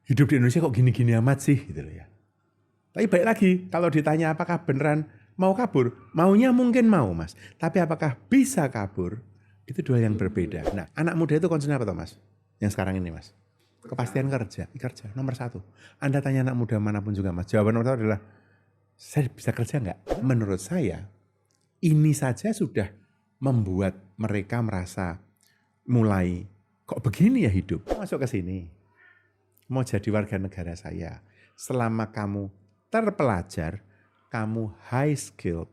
hidup di Indonesia kok gini-gini amat sih gitu loh ya. Tapi baik lagi, kalau ditanya apakah beneran mau kabur, maunya mungkin mau Mas. Tapi apakah bisa kabur, itu dua yang berbeda. Nah, anak muda itu concern apa toh Mas? Yang sekarang ini Mas? Kepastian kerja nomor 1. Anda tanya anak muda manapun juga Mas, jawaban nomor 1 adalah, saya bisa kerja nggak? Menurut saya, ini saja sudah membuat mereka merasa mulai, kok begini ya hidup? Masuk ke sini, mau jadi warga negara saya. Selama kamu terpelajar, kamu high skill,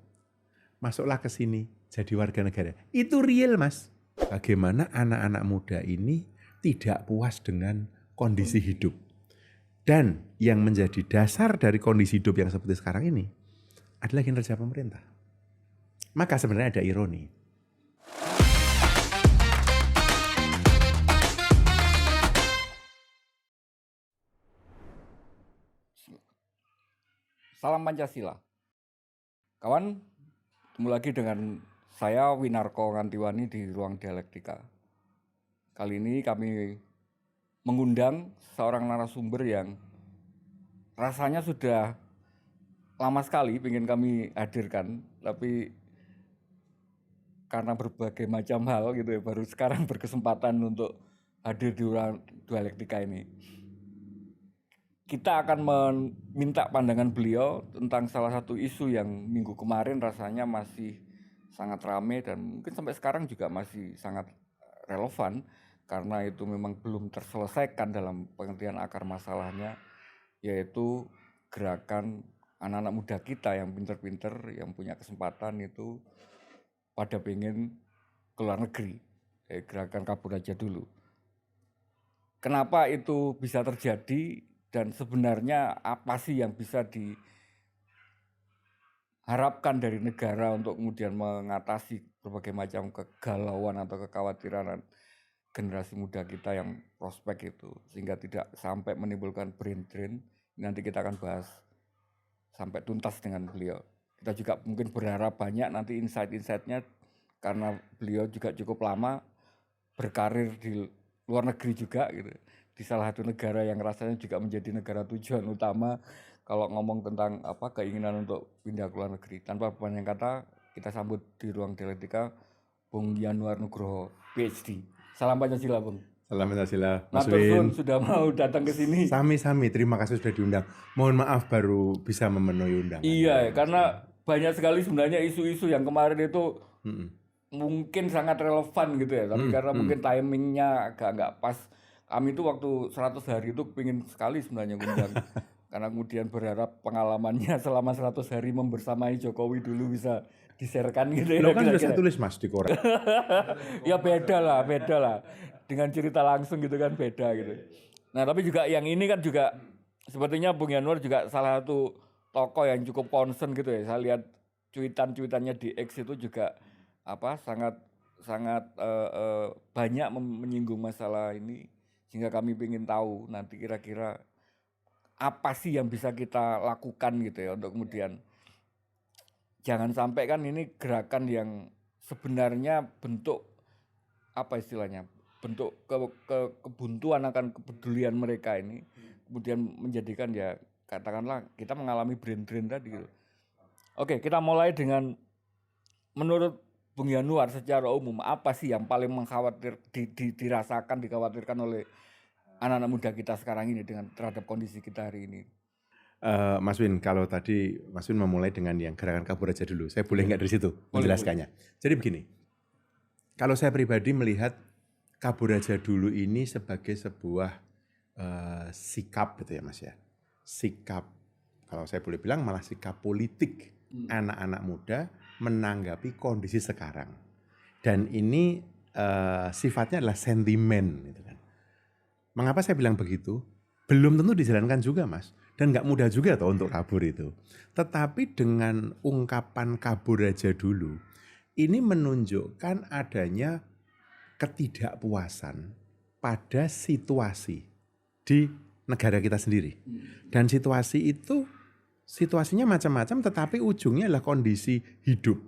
masuklah ke sini jadi warga negara. Itu real Mas. Bagaimana anak-anak muda ini tidak puas dengan kondisi hidup. Dan yang menjadi dasar dari kondisi hidup yang seperti sekarang ini adalah kinerja pemerintah. Maka sebenarnya ada ironi. Salam Pancasila. Kawan, ketemu lagi dengan saya Winarko Ngantiwani di Ruang Dialektika. Kali ini kami mengundang seorang narasumber yang rasanya sudah lama sekali ingin kami hadirkan, tapi karena berbagai macam hal gitu ya, baru sekarang berkesempatan untuk hadir di Ruang Dialektika ini. Kita akan meminta pandangan beliau tentang salah satu isu yang minggu kemarin rasanya masih sangat ramai dan mungkin sampai sekarang juga masih sangat relevan karena itu memang belum terselesaikan dalam pengertian akar masalahnya, yaitu gerakan anak-anak muda kita yang pinter-pinter, yang punya kesempatan itu pada pengen ke luar negeri, gerakan kabur aja dulu. Kenapa itu bisa terjadi? Dan sebenarnya apa sih yang bisa diharapkan dari negara untuk kemudian mengatasi berbagai macam kegalauan atau kekhawatiran generasi muda kita yang prospek itu, sehingga tidak sampai menimbulkan brain drain. Nanti kita akan bahas sampai tuntas dengan beliau. Kita juga mungkin berharap banyak nanti insight-insightnya karena beliau juga cukup lama berkarir di luar negeri juga gitu, di salah satu negara yang rasanya juga menjadi negara tujuan utama kalau ngomong tentang keinginan untuk pindah ke luar negeri. Tanpa banyak kata, kita sambut di Ruang Dialektika Bung Yanuar Nugroho, PhD. Salam Pancasila, Bung. Salam Pancasila, Mas Matur suwun Win. sudah mau datang ke sini. Sami-sami, terima kasih sudah diundang. Mohon maaf baru bisa memenuhi undangan. Iya, karena banyak sekali sebenarnya isu-isu yang kemarin itu mungkin sangat relevan gitu ya, tapi karena mungkin timingnya agak nggak pas. Kami itu waktu 100 hari itu pengen sekali sebenarnya ngundang. Karena kemudian berharap pengalamannya selama 100 hari membersamai Jokowi dulu bisa diserkan gitu ya. Lo kan sudah saya tulis Mas di koran. Ya beda lah. Dengan cerita langsung gitu kan beda gitu. Nah tapi juga yang ini kan juga sepertinya Bung Yanuar juga salah satu tokoh yang cukup concern gitu ya. Saya lihat cuitannya di X itu juga sangat banyak menyinggung masalah ini, sehingga kami ingin tahu nanti kira-kira apa sih yang bisa kita lakukan gitu ya untuk kemudian jangan sampai kan ini gerakan yang sebenarnya bentuk bentuk kebuntuan akan kepedulian mereka ini kemudian menjadikan ya katakanlah kita mengalami brain drain tadi gitu. Oke, kita mulai dengan menurut Bung Yanuar secara umum apa sih yang paling dikhawatirkan oleh anak-anak muda kita sekarang ini dengan terhadap kondisi kita hari ini? Mas Win, kalau tadi Mas Win memulai dengan yang gerakan kabur aja dulu, saya boleh nggak dari situ menjelaskannya? Jadi begini, kalau saya pribadi melihat kabur aja dulu ini sebagai sebuah sikap gitu ya Mas ya, sikap kalau saya boleh bilang malah sikap politik anak-anak muda menanggapi kondisi sekarang, dan ini sifatnya adalah sentimen gitu kan. Mengapa saya bilang begitu? Belum tentu dijalankan juga Mas, dan nggak mudah juga toh untuk kabur itu. Tetapi dengan ungkapan kabur aja dulu, ini menunjukkan adanya ketidakpuasan pada situasi di negara kita sendiri. Dan situasinya macam-macam, tetapi ujungnya adalah kondisi hidup.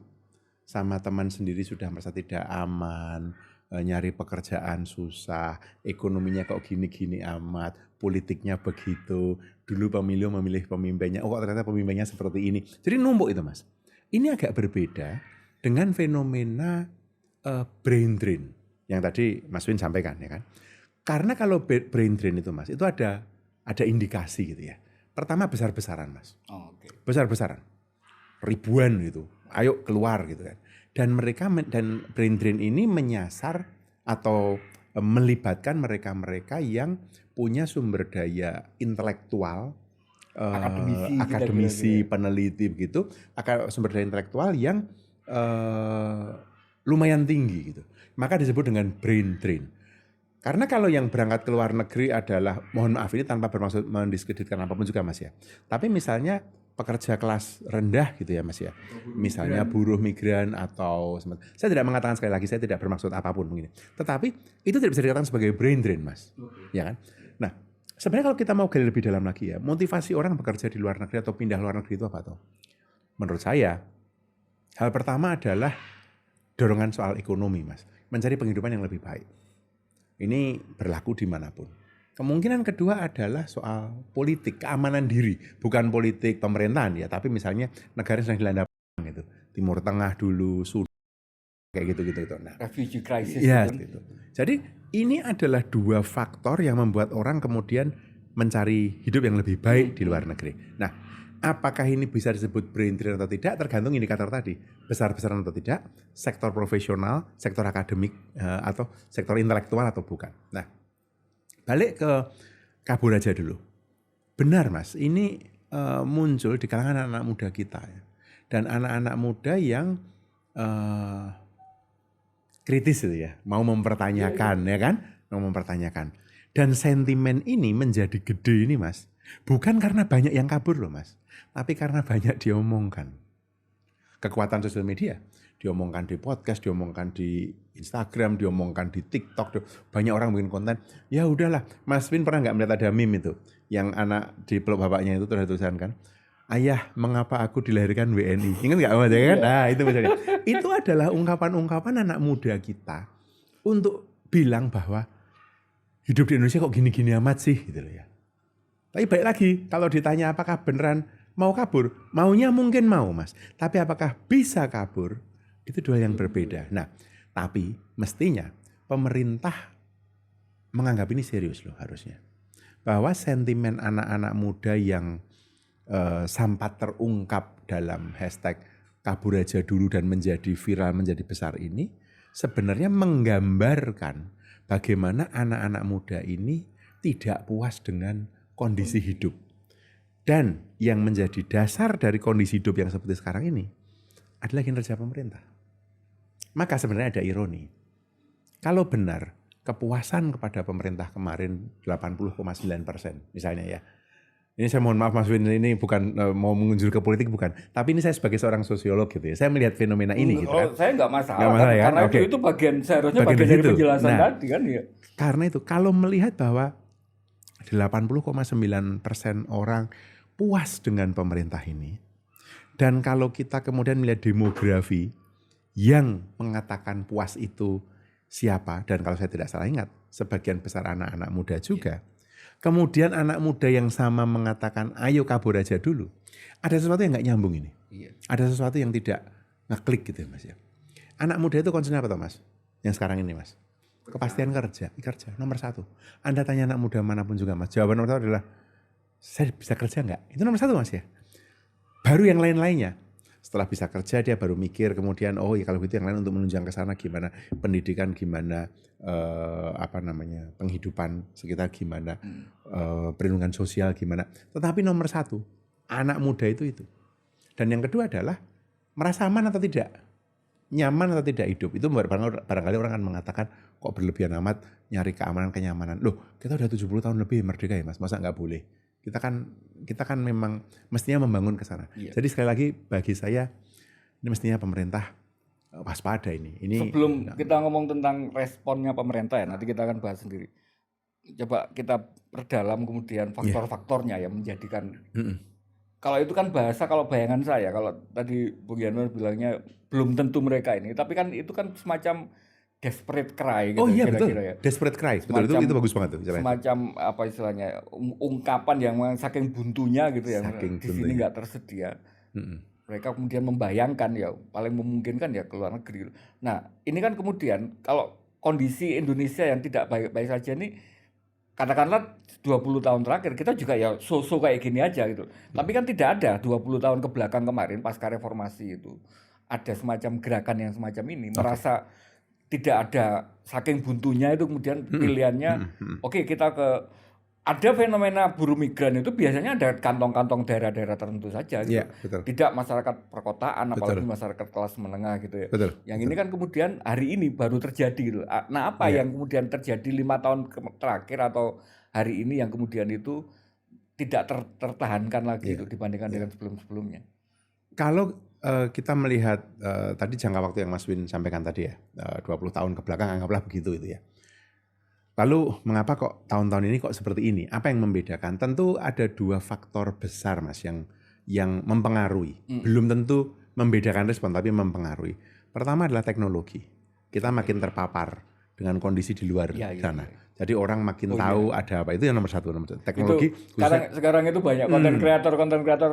Sama teman sendiri sudah merasa tidak aman, nyari pekerjaan susah, ekonominya kok gini-gini amat, politiknya begitu, dulu pemilu memilih pemimpinnya, oh kok ternyata pemimpinnya seperti ini. Jadi numpuk itu Mas. Ini agak berbeda dengan fenomena brain drain yang tadi Mas Win sampaikan ya kan. Karena kalau brain drain itu Mas, itu ada indikasi gitu ya. Pertama besar-besaran Mas. Oke. Besar-besaran. Ribuan gitu. Ayo keluar gitu kan. Dan dan brain drain ini menyasar atau melibatkan mereka-mereka yang punya sumber daya intelektual, akademisi, peneliti begitu, sumber daya intelektual yang lumayan tinggi gitu. Maka disebut dengan brain drain. Karena kalau yang berangkat ke luar negeri adalah, mohon maaf ini tanpa bermaksud mendiskreditkan apapun juga Mas ya. Tapi misalnya pekerja kelas rendah gitu ya Mas ya. Misalnya buruh migran atau saya tidak mengatakan sekali lagi, saya tidak bermaksud apapun begini. Tetapi itu tidak bisa dikatakan sebagai brain drain Mas. Ya kan? Nah, sebenarnya kalau kita mau gali lebih dalam lagi ya, motivasi orang bekerja di luar negeri atau pindah luar negeri itu apa toh? Menurut saya, hal pertama adalah dorongan soal ekonomi Mas. Mencari penghidupan yang lebih baik. Ini berlaku dimanapun. Kemungkinan kedua adalah soal politik, keamanan diri. Bukan politik pemerintahan ya, tapi misalnya negara yang sedang dilanda perang gitu. Timur Tengah dulu, Sudan, kayak gitu-gitu. Nah, refugee crisis. Ya, gitu. Jadi ini adalah dua faktor yang membuat orang kemudian mencari hidup yang lebih baik di luar negeri. Nah, apakah ini bisa disebut brain drain atau tidak tergantung indikator tadi, besar-besaran atau tidak, sektor profesional, sektor akademik atau sektor intelektual atau bukan. Nah, balik ke kabur aja dulu. Benar Mas, ini muncul di kalangan anak-anak muda kita ya. Dan anak-anak muda yang kritis itu ya, mau mempertanyakan ya kan, mau mempertanyakan. Dan sentimen ini menjadi gede ini Mas, bukan karena banyak yang kabur loh Mas, tapi karena banyak diomongkan. Kekuatan sosial media, diomongkan di podcast, diomongkan di Instagram, diomongkan di TikTok, banyak orang bikin konten. Ya udahlah, Mas Win pernah nggak melihat ada meme itu, yang anak di peluk bapaknya itu terus tulisan kan, ayah mengapa aku dilahirkan WNI, ingat nggak Mas ya kan? Nah itu misalnya, itu adalah ungkapan-ungkapan anak muda kita untuk bilang bahwa hidup di Indonesia kok gini-gini amat sih gitu loh ya. Tapi baik lagi, kalau ditanya apakah beneran mau kabur, maunya mungkin mau Mas. Tapi apakah bisa kabur, itu dua yang berbeda. Nah, tapi mestinya pemerintah menganggap ini serius loh harusnya. Bahwa sentimen anak-anak muda yang sempat terungkap dalam hashtag kabur aja dulu dan menjadi viral, menjadi besar ini, sebenarnya menggambarkan bagaimana anak-anak muda ini tidak puas dengan kondisi hidup. Dan yang menjadi dasar dari kondisi hidup yang seperti sekarang ini adalah kinerja pemerintah. Maka sebenarnya ada ironi. Kalau benar kepuasan kepada pemerintah kemarin 80,9% misalnya ya. Ini saya mohon maaf Mas Win, ini bukan mau mengunjul ke politik bukan. Tapi ini saya sebagai seorang sosiolog gitu ya. Saya melihat fenomena ini gitu kan. Saya nggak masalah, Nggak masalah ya? karena Oke. itu seharusnya bagian dari itu. penjelasan Nah, tadi kan ya. Karena itu kalau melihat bahwa 80,9% orang puas dengan pemerintah ini. Dan kalau kita kemudian melihat demografi yang mengatakan puas itu siapa, dan kalau saya tidak salah ingat, sebagian besar anak-anak muda juga. Kemudian anak muda yang sama mengatakan ayo kabur aja dulu. Ada sesuatu yang nggak nyambung ini. Ada sesuatu yang tidak ngeklik gitu ya Mas ya. Anak muda itu concern apa toh Mas? Yang sekarang ini Mas. Kepastian kerja nomor 1. Anda tanya anak muda manapun juga Mas, jawaban nomor 1 adalah saya bisa kerja nggak? Itu nomor 1 Mas ya. Baru yang lain-lainnya. Setelah bisa kerja dia baru mikir kemudian oh ya kalau gitu yang lain untuk menunjang ke sana gimana pendidikan, gimana penghidupan sekitar gimana, perlindungan sosial gimana. Tetapi nomor 1 anak muda itu. Dan yang kedua adalah merasa aman atau tidak, nyaman atau tidak hidup. Itu barangkali orang akan mengatakan kok berlebihan amat nyari keamanan kenyamanan. Loh kita udah 70 tahun lebih merdeka ya Mas, masa nggak boleh? Kita kan memang mestinya membangun ke sana. Iya. Jadi sekali lagi bagi saya ini mestinya pemerintah waspada ini. Sebelum kita ngomong tentang responnya pemerintah ya, nanti kita akan bahas sendiri. Coba kita perdalam kemudian faktor-faktornya yang menjadikan. Kalau itu kan bahasa, kalau bayangan saya, kalau tadi Bung Yanur bilangnya belum tentu mereka ini, tapi kan itu kan semacam desperate cry Oh gitu iya betul, kira-kira ya. desperate cry, betul Semacam itu bagus banget tuh istilahnya. semacam apa istilahnya ungkapan yang saking buntunya gitu ya. Saking Di sini buntunya. nggak tersedia. Mm-mm. Mereka kemudian membayangkan ya paling memungkinkan ya ke luar negeri. Nah, ini kan kemudian kalau kondisi Indonesia yang tidak baik-baik saja ini katakanlah 20 tahun terakhir kita juga ya so-so kayak gini aja gitu. Tapi kan tidak ada 20 tahun ke belakang kemarin pasca reformasi itu ada semacam gerakan yang semacam ini Oke. merasa tidak ada saking buntunya itu kemudian pilihannya oke kita ke ada fenomena buruh migran itu biasanya ada kantong-kantong daerah-daerah tertentu saja gitu. Iya betul, Tidak masyarakat perkotaan apalagi betul, masyarakat kelas menengah gitu ya. betul, Yang betul. ini kan kemudian hari ini baru terjadi gitu. Nah, apa Iya. yang kemudian terjadi 5 tahun terakhir atau hari ini yang kemudian itu tidak tertahankan lagi Iya, itu dibandingkan iya. dengan sebelum-sebelumnya. Kalau kita melihat tadi jangka waktu yang Mas Win sampaikan tadi ya, 20 tahun ke belakang anggaplah begitu itu ya. Lalu mengapa kok tahun-tahun ini kok seperti ini? Apa yang membedakan? Tentu ada dua faktor besar Mas yang mempengaruhi. Belum tentu membedakan respon tapi mempengaruhi. Pertama adalah teknologi. Kita makin terpapar dengan kondisi di luar Iya, iya, sana. iya. Jadi orang makin tahu ada apa. Itu yang nomor satu. Teknologi. Itu sekarang itu banyak konten kreator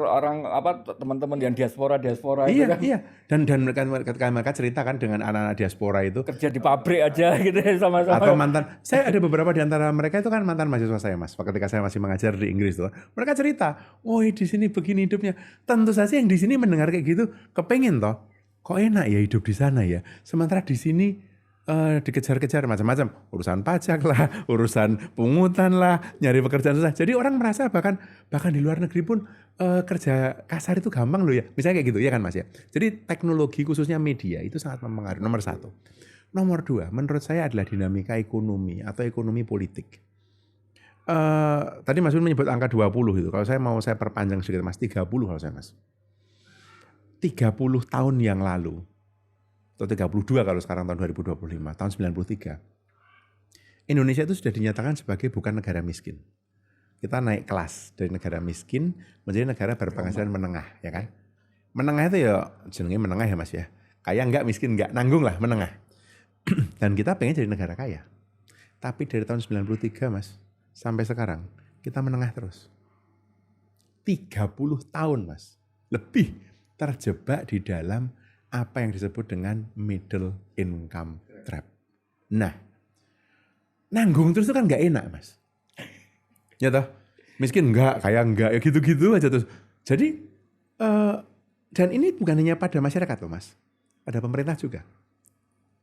orang apa teman-teman yang diaspora itu Iya, kan iya. Dan ketika mereka ceritakan dengan anak-anak diaspora itu kerja di pabrik aja gitu ya sama-sama. atau mantan, saya ada beberapa di antara mereka itu kan mantan mahasiswa saya Mas. Ketika saya masih mengajar di Inggris tuh, mereka cerita, oh di sini begini hidupnya. Tentu saja yang di sini mendengar kayak gitu, kepengen toh, kok enak ya hidup di sana ya. Sementara di sini dikejar-kejar macam-macam, urusan pajak lah, urusan pungutan lah, nyari pekerjaan susah. Jadi orang merasa bahkan di luar negeri pun kerja kasar itu gampang loh ya. Misalnya kayak gitu ya kan Mas ya. Jadi teknologi khususnya media itu sangat mempengaruhi. Nomor satu. Nomor dua, menurut saya adalah dinamika ekonomi atau ekonomi politik. Tadi Mas Win menyebut angka 20 itu. Kalau saya perpanjang sedikit Mas, 30 kalau saya Mas. 30 tahun yang lalu atau 32 kalau sekarang tahun 2025, tahun 93. Indonesia itu sudah dinyatakan sebagai bukan negara miskin. Kita naik kelas dari negara miskin menjadi negara berpenghasilan menengah, ya kan? Menengah itu ya jenenge menengah ya Mas ya. Kaya enggak, miskin enggak, nanggung lah menengah. Dan kita pengen jadi negara kaya. Tapi dari tahun 93 Mas, sampai sekarang kita menengah terus. 30 tahun Mas, lebih terjebak di dalam apa yang disebut dengan middle income trap. Nah, nanggung terus itu kan enggak enak Mas. Ya toh, miskin enggak, kaya enggak, ya gitu-gitu aja terus. Jadi, dan ini bukan hanya pada masyarakat loh Mas, pada pemerintah juga.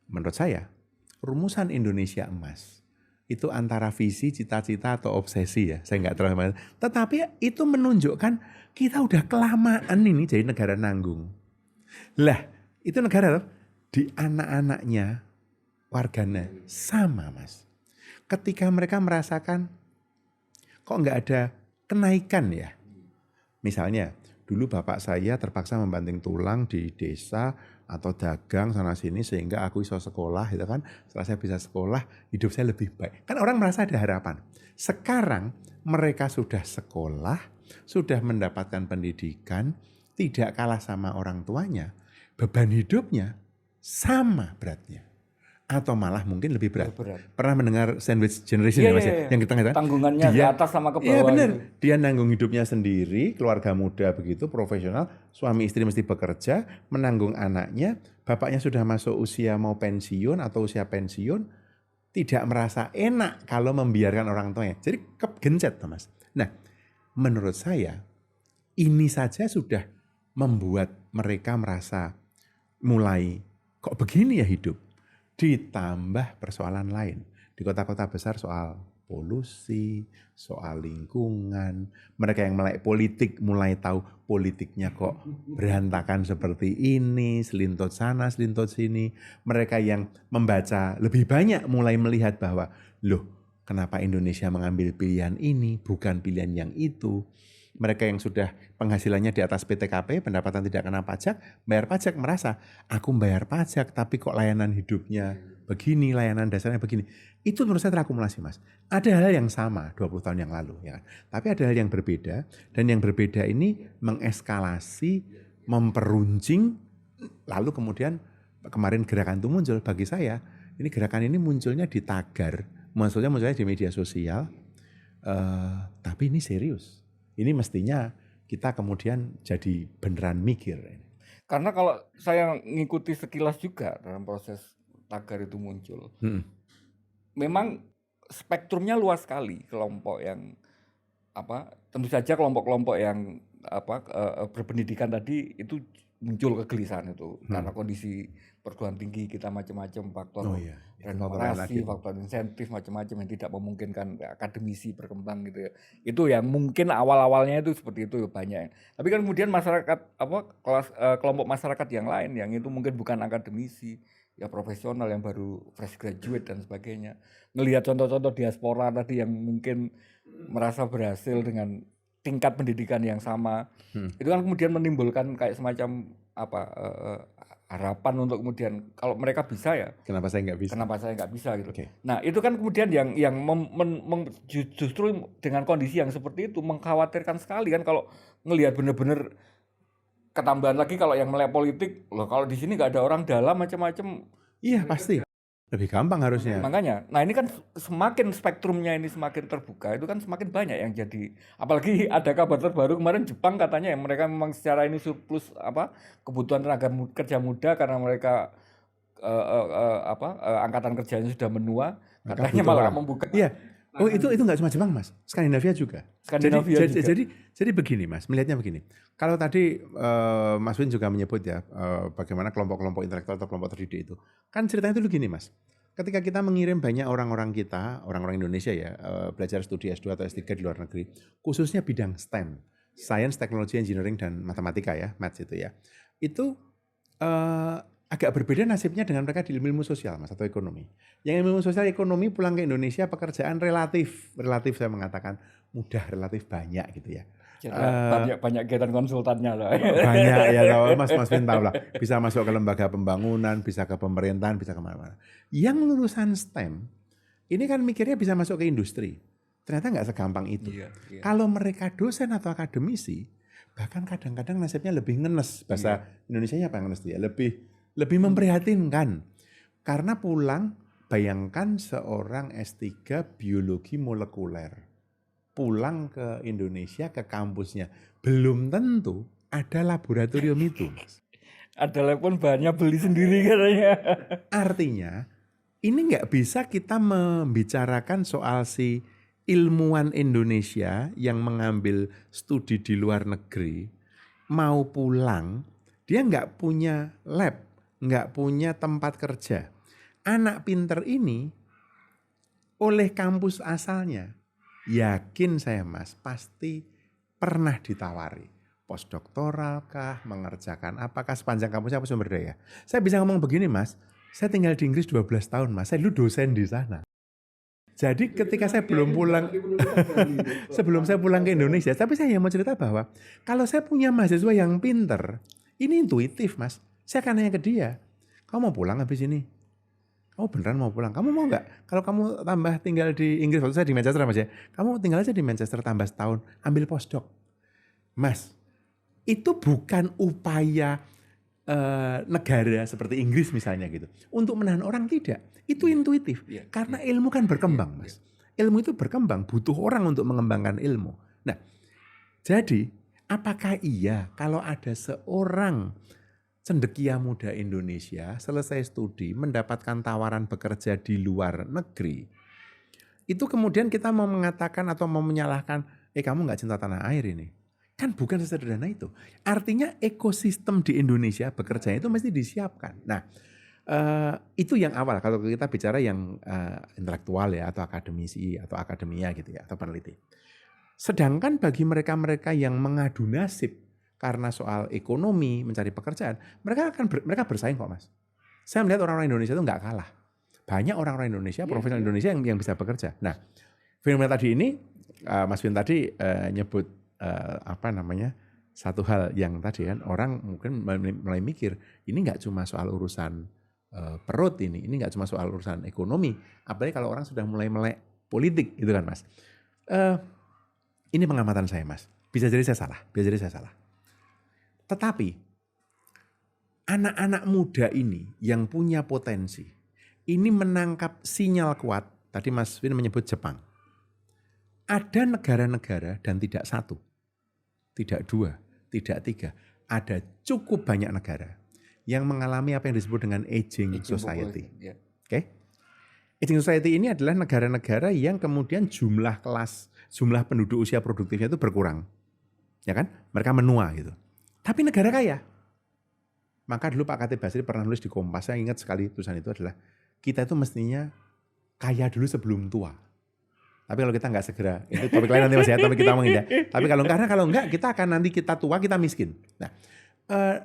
Menurut saya, rumusan Indonesia emas itu antara visi, cita-cita atau obsesi ya. Saya nggak terlalu, tetapi itu menunjukkan kita udah kelamaan ini jadi negara nanggung. Lah, itu negara loh, di anak-anaknya warganya sama Mas. Ketika mereka merasakan kok nggak ada kenaikan ya. Misalnya, dulu bapak saya terpaksa membanting tulang di desa atau dagang sana sini sehingga aku bisa sekolah gitu kan. Setelah saya bisa sekolah, hidup saya lebih baik. Kan orang merasa ada harapan. Sekarang mereka sudah sekolah, sudah mendapatkan pendidikan, tidak kalah sama orang tuanya. Beban hidupnya sama beratnya. Atau malah mungkin lebih berat. Pernah mendengar sandwich generation ya Mas ya? Yang kita katakan tanggungannya ke atas sama ke bawah. Iya benar. Dia nanggung hidupnya sendiri, keluarga muda begitu, profesional, suami istri mesti bekerja, menanggung anaknya, bapaknya sudah masuk usia mau pensiun atau usia pensiun, tidak merasa enak kalau membiarkan orang tuanya. Jadi kegencet Mas. Nah, menurut saya ini saja sudah membuat mereka merasa mulai kok begini ya hidup. Ditambah persoalan lain. Di kota-kota besar soal polusi, soal lingkungan. Mereka yang melek politik mulai tahu politiknya kok berantakan seperti ini, selintot sana, selintot sini. Mereka yang membaca lebih banyak mulai melihat bahwa, loh kenapa Indonesia mengambil pilihan ini, bukan pilihan yang itu. Mereka yang sudah penghasilannya di atas PTKP, pendapatan tidak kena pajak, bayar pajak merasa, aku bayar pajak tapi kok layanan hidupnya begini, layanan dasarnya begini. Itu menurut saya terakumulasi Mas. Ada hal yang sama 20 tahun yang lalu. Ya kan? Tapi ada hal yang berbeda, dan yang berbeda ini mengeskalasi, memperuncing, lalu kemudian kemarin gerakan itu muncul bagi saya. Ini gerakan ini munculnya di tagar, munculnya di media sosial, tapi ini serius. Ini mestinya kita kemudian jadi beneran mikir. Karena kalau saya ngikuti sekilas juga dalam proses tagar itu muncul, memang spektrumnya luas sekali kelompok yang tentu saja kelompok-kelompok yang berpendidikan tadi itu muncul kegelisahan itu karena kondisi perguruan tinggi kita macam-macam, faktor remunerasi, faktor insentif macam-macam yang tidak memungkinkan akademisi berkembang gitu ya. Itu yang mungkin awal-awalnya itu seperti itu banyak. Tapi kan kemudian masyarakat kelompok masyarakat yang lain yang itu mungkin bukan akademisi, ya profesional yang baru fresh graduate dan sebagainya. Ngelihat contoh-contoh diaspora tadi yang mungkin merasa berhasil dengan tingkat pendidikan yang sama, itu kan kemudian menimbulkan kayak semacam harapan untuk kemudian kalau mereka bisa ya kenapa saya nggak bisa gitu. Nah itu kan kemudian yang justru dengan kondisi yang seperti itu mengkhawatirkan sekali kan kalau ngelihat bener-bener ketambahan lagi kalau yang melek politik loh, kalau di sini nggak ada orang dalam macam-macam. Iya pasti lebih gampang harusnya. Makanya, nah ini kan semakin spektrumnya ini semakin terbuka, itu kan semakin banyak yang jadi. Apalagi ada kabar terbaru kemarin Jepang katanya yang mereka memang secara ini surplus kebutuhan tenaga kerja muda karena mereka angkatan kerjanya sudah menua, katanya malah membuka. Iya. Oh itu nggak cuma Jepang Mas, Skandinavia juga. Jadi begini Mas, melihatnya begini. Kalau tadi Mas Win juga menyebut ya bagaimana kelompok-kelompok intelektual atau kelompok terdidik itu. Kan ceritanya itu begini Mas. Ketika kita mengirim banyak orang-orang Indonesia ya belajar studi S2 atau S3 di luar negeri, khususnya bidang STEM, Science, Technology, Engineering dan Matematika ya, Maths itu ya. Itu agak berbeda nasibnya dengan mereka di ilmu sosial Mas atau ekonomi. Yang ilmu sosial ekonomi pulang ke Indonesia pekerjaan relatif saya mengatakan mudah, relatif banyak gitu ya. Banyak kegiatan konsultannya lah. Banyak ya tahu Mas Win tahu lah. Bisa masuk ke lembaga pembangunan, bisa ke pemerintahan, bisa kemana-mana. Yang lulusan STEM ini kan mikirnya bisa masuk ke industri. Ternyata nggak segampang itu. Iya. Kalau mereka dosen atau akademisi, bahkan kadang-kadang nasibnya lebih ngenes. Bahasa Indonesianya apa ngenes dia? Lebih memprihatinkan. Karena pulang, bayangkan seorang S3 biologi molekuler. Pulang ke Indonesia, ke kampusnya. Belum tentu ada laboratorium itu. Ada pun bahannya beli sendiri katanya. Artinya, ini nggak bisa kita membicarakan soal si ilmuwan Indonesia yang mengambil studi di luar negeri, mau pulang, dia nggak punya lab, nggak punya tempat kerja. Anak pinter ini oleh kampus asalnya, yakin saya Mas, pasti pernah ditawari. Postdoktoral kah, mengerjakan apakah sepanjang kampusnya apa sumber daya. Saya bisa ngomong begini Mas, saya tinggal di Inggris 12 tahun Mas, saya dulu dosen di sana. Jadi ketika saya belum pulang, sebelum saya pulang ke Indonesia, tapi saya mau cerita bahwa kalau saya punya mahasiswa yang pinter, ini intuitif Mas, saya akan nanya ke dia, kamu mau pulang habis ini? Kamu beneran mau pulang? Kamu mau nggak? Kalau kamu tambah tinggal di Inggris, waktu saya di Manchester Mas ya, kamu tinggal aja di Manchester tambah setahun, ambil postdoc. Mas, itu bukan upaya negara seperti Inggris misalnya gitu. Untuk menahan orang tidak. Itu intuitif. Karena ilmu kan berkembang Mas. Ilmu itu berkembang, butuh orang untuk mengembangkan ilmu. Nah, jadi apakah iya kalau ada seorang cendekia muda Indonesia selesai studi mendapatkan tawaran bekerja di luar negeri, itu kemudian kita mau mengatakan atau mau menyalahkan, kamu nggak cinta tanah air ini? Kan bukan sesederhana itu. Artinya ekosistem di Indonesia bekerja itu mesti disiapkan. Nah, itu yang awal kalau kita bicara yang intelektual ya atau akademisi atau akademia gitu ya atau peneliti. Sedangkan bagi mereka-mereka yang mengadu nasib karena soal ekonomi mencari pekerjaan, mereka bersaing kok Mas. Saya melihat orang-orang Indonesia itu nggak kalah. Banyak orang-orang Indonesia, profesional Indonesia yang bisa bekerja. Nah, fenomena tadi ini, Mas Win tadi nyebut satu hal yang tadi kan orang mungkin mulai mikir ini nggak cuma soal urusan perut ini nggak cuma soal urusan ekonomi, apalagi kalau orang sudah mulai melek politik gitu kan Mas. Ini pengamatan saya Mas, bisa jadi saya salah. Tetapi anak-anak muda ini yang punya potensi, ini menangkap sinyal kuat. Tadi Mas Win menyebut Jepang. Ada negara-negara dan tidak satu, tidak dua, tidak tiga. Ada cukup banyak negara yang mengalami apa yang disebut dengan aging society. Ya. Oke? Aging society ini adalah negara-negara yang kemudian jumlah penduduk usia produktifnya itu berkurang. Ya kan? Mereka menua gitu. Tapi negara kaya. Maka dulu Pak Khatib Basri pernah nulis di Kompas, saya ingat sekali tulisan itu adalah kita itu mestinya kaya dulu sebelum tua. Tapi kalau kita nggak segera, itu topik lain nanti Mas ya, topik kita ngomongin ya. Tapi kalau enggak kita akan nanti kita tua, kita miskin. Nah,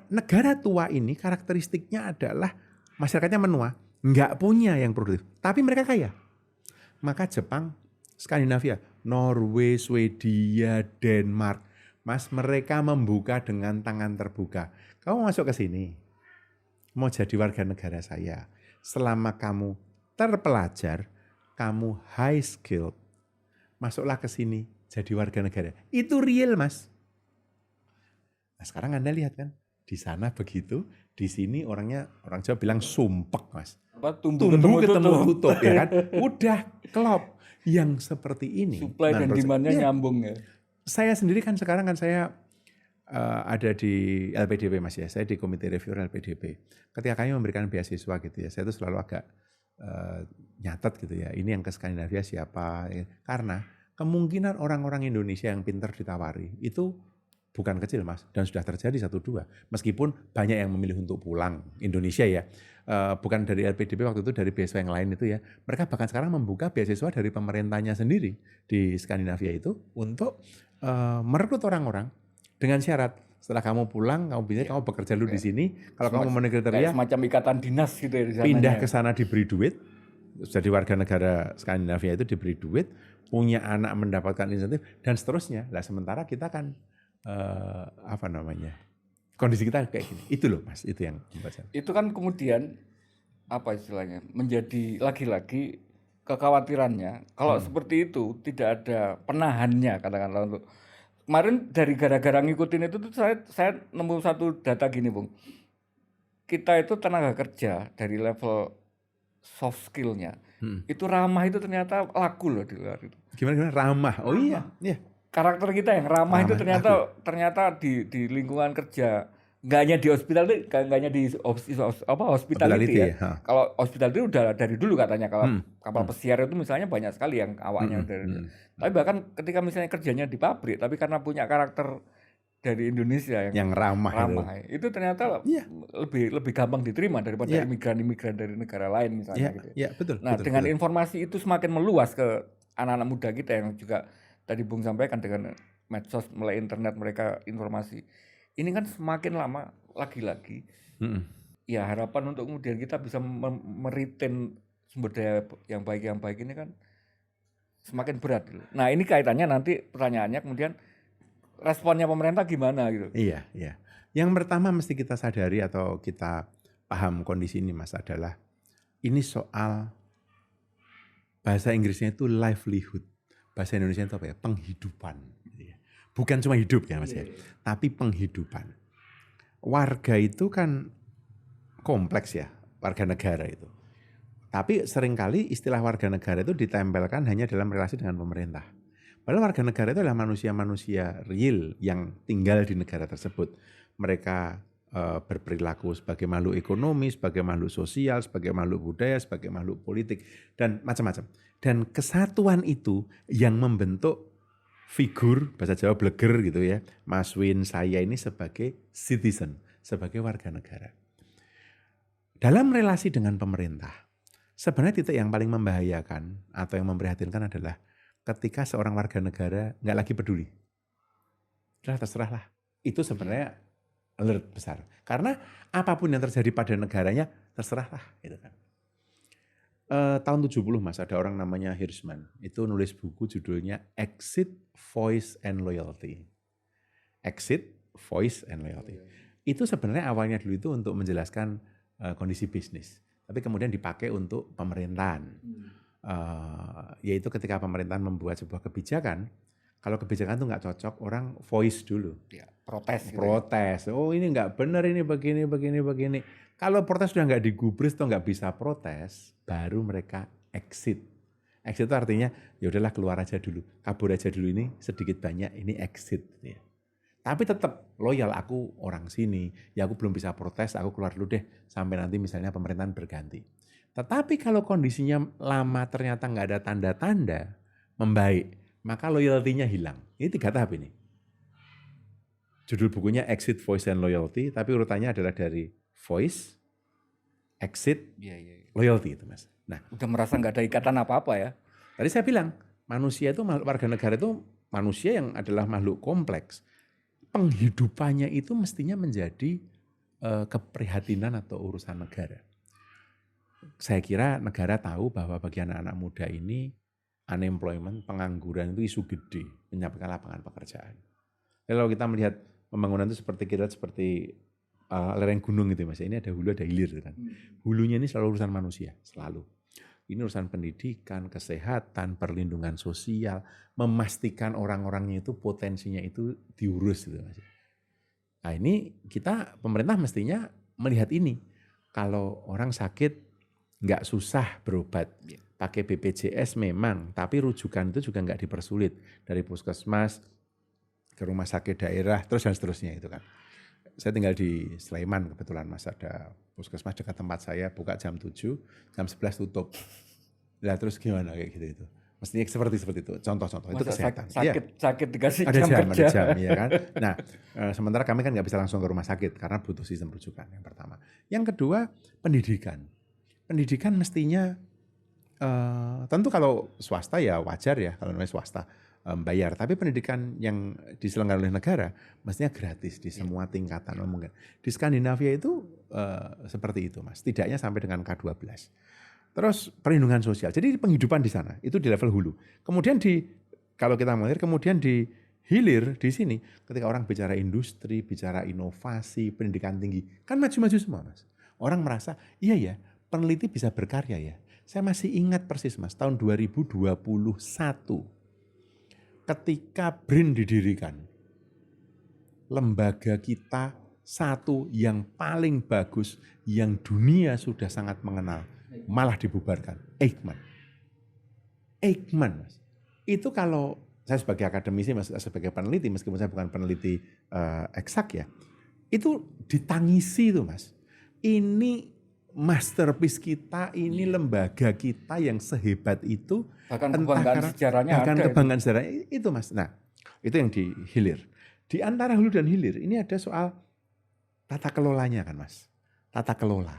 negara tua ini karakteristiknya adalah masyarakatnya menua, nggak punya yang produktif, tapi mereka kaya. Maka Jepang, Skandinavia, Norway, Swedia, Denmark, Mas, mereka membuka dengan tangan terbuka. Kamu masuk ke sini, mau jadi warga negara saya. Selama kamu terpelajar, kamu high skill, masuklah ke sini jadi warga negara. Itu real, Mas. Nah, sekarang Anda lihat kan, di sana begitu, di sini orang Jawa bilang sumpek, Mas. Tumbuh ketemu tutup ya kan. Udah klop. Yang seperti ini. Supply dan demand-nya nyambung ya. Saya sendiri kan sekarang kan saya ada di LPDP Mas ya. Saya di Komite Review LPDP. Ketika kami memberikan beasiswa gitu ya, saya itu selalu agak nyatet gitu ya. Ini yang ke Skandinavia siapa? Ya. Karena kemungkinan orang-orang Indonesia yang pintar ditawari itu bukan kecil Mas. Dan sudah terjadi 1-2. Meskipun banyak yang memilih untuk pulang Indonesia ya. Bukan dari LPDP waktu itu, dari beasiswa yang lain itu ya. Mereka bahkan sekarang membuka beasiswa dari pemerintahnya sendiri di Skandinavia itu untuk merekrut orang-orang dengan syarat setelah kamu pulang, kamu bekerja dulu di sini. Kalau kamu memenuhi kriteria, semacam ikatan dinas gitu ya di sana. Pindah ke sana diberi duit, jadi warga negara Skandinavia itu diberi duit, punya anak mendapatkan insentif dan seterusnya. Nah sementara kita kan kondisi kita kayak gini. Itu loh Mas, itu yang membuat saya. Itu kan kemudian apa istilahnya menjadi lagi-lagi kekhawatirannya. Kalau seperti itu tidak ada penahannya katakanlah untuk kemarin dari gara-gara ngikutin itu tuh saya nemu satu data gini Bung. Kita itu tenaga kerja dari level soft skill-nya itu ramah itu ternyata laku loh di luar itu. Gimana ramah? Oh iya. Karakter kita yang ramah itu ternyata di lingkungan kerja nggak hanya di hospital, nggak hanya di hospitality ya. Kalau hospitality udah dari dulu katanya, kalau kapal pesiar itu misalnya banyak sekali yang awaknya dari. Tapi bahkan ketika misalnya kerjanya di pabrik, tapi karena punya karakter dari Indonesia yang ramah itu ternyata lebih gampang diterima daripada imigran-imigran dari negara lain misalnya gitu. Ya, betul. Nah, dengan informasi itu semakin meluas ke anak-anak muda kita yang juga tadi Bung sampaikan dengan medsos, mulai internet mereka informasi. Ini kan semakin lama lagi-lagi ya harapan untuk kemudian kita bisa meretain sumber daya yang baik ini kan semakin berat. Nah ini kaitannya nanti pertanyaannya kemudian responnya pemerintah gimana gitu. Iya. Yang pertama mesti kita sadari atau kita paham kondisi ini Mas adalah ini soal bahasa Inggrisnya itu livelihood. Bahasa Indonesia itu apa ya? Penghidupan. Bukan cuma hidup ya Mas ya, tapi penghidupan. Warga itu kan kompleks ya, warga negara itu. Tapi seringkali istilah warga negara itu ditempelkan hanya dalam relasi dengan pemerintah. Padahal warga negara itu adalah manusia-manusia real yang tinggal di negara tersebut. Mereka berperilaku sebagai makhluk ekonomi, sebagai makhluk sosial, sebagai makhluk budaya, sebagai makhluk politik, dan macam-macam. Dan kesatuan itu yang membentuk figur, bahasa Jawa bleger gitu ya, Mas Win, saya ini sebagai citizen, sebagai warga negara. Dalam relasi dengan pemerintah, sebenarnya titik yang paling membahayakan atau yang memprihatinkan adalah ketika seorang warga negara nggak lagi peduli. Terserahlah. Itu sebenarnya alert besar. Karena apapun yang terjadi pada negaranya, terserahlah. Gitu kan. Tahun 70 Mas, ada orang namanya Hirschman. Itu nulis buku judulnya Exit, Voice, and Loyalty. Exit, Voice, and Loyalty. Itu sebenarnya awalnya dulu itu untuk menjelaskan kondisi bisnis. Tapi kemudian dipakai untuk pemerintahan. Yaitu ketika pemerintahan membuat sebuah kebijakan, Kalau kebijakan itu nggak cocok, orang voice dulu. Ya, protes gitu. Protes. Oh ini nggak benar, ini begini. Kalau protes sudah nggak digubris atau nggak bisa protes, baru mereka exit. Exit itu artinya ya udahlah keluar aja dulu, kabur aja dulu, ini sedikit banyak ini exit. Ya. Tapi tetap loyal, aku orang sini, ya aku belum bisa protes, aku keluar dulu deh sampai nanti misalnya pemerintahan berganti. Tetapi kalau kondisinya lama ternyata nggak ada tanda-tanda membaik, maka loyalty-nya hilang. Ini 3 tahap ini. Judul bukunya Exit, Voice, and Loyalty, tapi urutannya adalah dari voice, exit, loyalty itu Mas. Nah, udah merasa nggak ada ikatan apa-apa ya. Tadi saya bilang, manusia itu, warga negara itu manusia yang adalah makhluk kompleks. Penghidupannya itu mestinya menjadi keprihatinan atau urusan negara. Saya kira negara tahu bahwa bagi anak-anak muda ini unemployment, pengangguran itu isu gede, menyiapkan lapangan pekerjaan. Kalau kita melihat pembangunan itu seperti lereng gunung gitu Mas. Ini ada hulu ada hilir kan. Hulunya ini selalu urusan manusia, selalu. Ini urusan pendidikan, kesehatan, perlindungan sosial, memastikan orang-orangnya itu potensinya itu diurus gitu Mas. Nah ini kita pemerintah mestinya melihat ini. Kalau orang sakit nggak susah berobat, pakai BPJS memang, tapi rujukan itu juga nggak dipersulit dari puskesmas ke rumah sakit daerah, terus dan seterusnya itu kan. Saya tinggal di Sleman kebetulan Mas, ada puskesmas dekat tempat saya, buka jam 7, jam 11 tutup. Nah terus gimana kayak gitu itu. Mestinya seperti itu, contoh-contoh itu kesehatan. Sakit dikasih ada jam kerja. Ada jam, ya kan. Nah sementara kami kan nggak bisa langsung ke rumah sakit karena butuh sistem rujukan yang pertama. Yang kedua pendidikan. Pendidikan mestinya tentu kalau swasta ya wajar ya, kalau namanya swasta bayar. Tapi pendidikan yang diselenggarakan oleh negara mestinya gratis di semua tingkatan. Mungkin di Skandinavia itu seperti itu Mas, tidaknya sampai dengan K12. Terus perlindungan sosial, jadi penghidupan di sana itu di level hulu. Kemudian kalau kita melihat kemudian di hilir di sini, ketika orang bicara industri, bicara inovasi, pendidikan tinggi, kan maju-maju semua Mas. Orang merasa iya ya, peneliti bisa berkarya ya. Saya masih ingat persis Mas, tahun 2021 ketika BRIN didirikan, lembaga kita satu yang paling bagus, yang dunia sudah sangat mengenal, malah dibubarkan. Eijkman Mas. Itu kalau saya sebagai akademisi, sebagai peneliti, meskipun saya bukan peneliti eksak ya, itu ditangisi itu Mas. Ini masterpiece kita, ini lembaga kita yang sehebat itu. Bahkan kebanggaan sejarahnya ada. Bahkan kebanggaan sejarahnya itu Mas. Nah, itu yang di hilir. Di antara hulu dan hilir, ini ada soal tata kelolanya kan Mas. Tata kelola.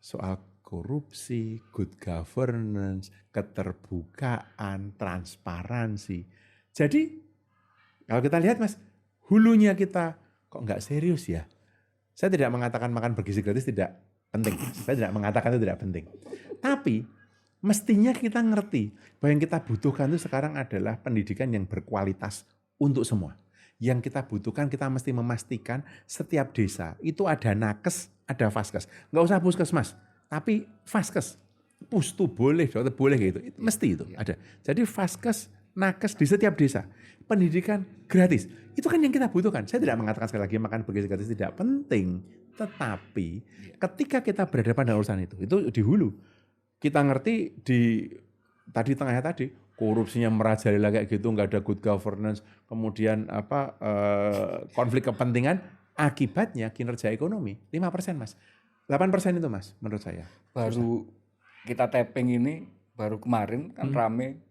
Soal korupsi, good governance, keterbukaan, transparansi. Jadi, kalau kita lihat Mas, hulunya kita kok nggak serius ya. Saya tidak mengatakan makan bergizi gratis tidak penting. Saya tidak mengatakan itu tidak penting. Tapi mestinya kita ngerti bahwa yang kita butuhkan itu sekarang adalah pendidikan yang berkualitas untuk semua. Yang kita butuhkan, kita mesti memastikan setiap desa itu ada nakes, ada vaskes. Nggak usah puskesmas, tapi vaskes. Pustu boleh, dokter boleh gitu. Mesti itu ada. Jadi vaskes, nakes di setiap desa. Pendidikan gratis. Itu kan yang kita butuhkan. Saya tidak mengatakan sekali lagi makan bergizi gratis tidak penting. Tetapi ketika kita berhadapan dengan urusan itu di hulu. Kita ngerti tengahnya tadi, korupsinya merajalela kayak gitu, nggak ada good governance, kemudian konflik kepentingan, akibatnya kinerja ekonomi 5% Mas. 8% itu Mas menurut saya. Baru kita tapping ini, baru kemarin kan rame.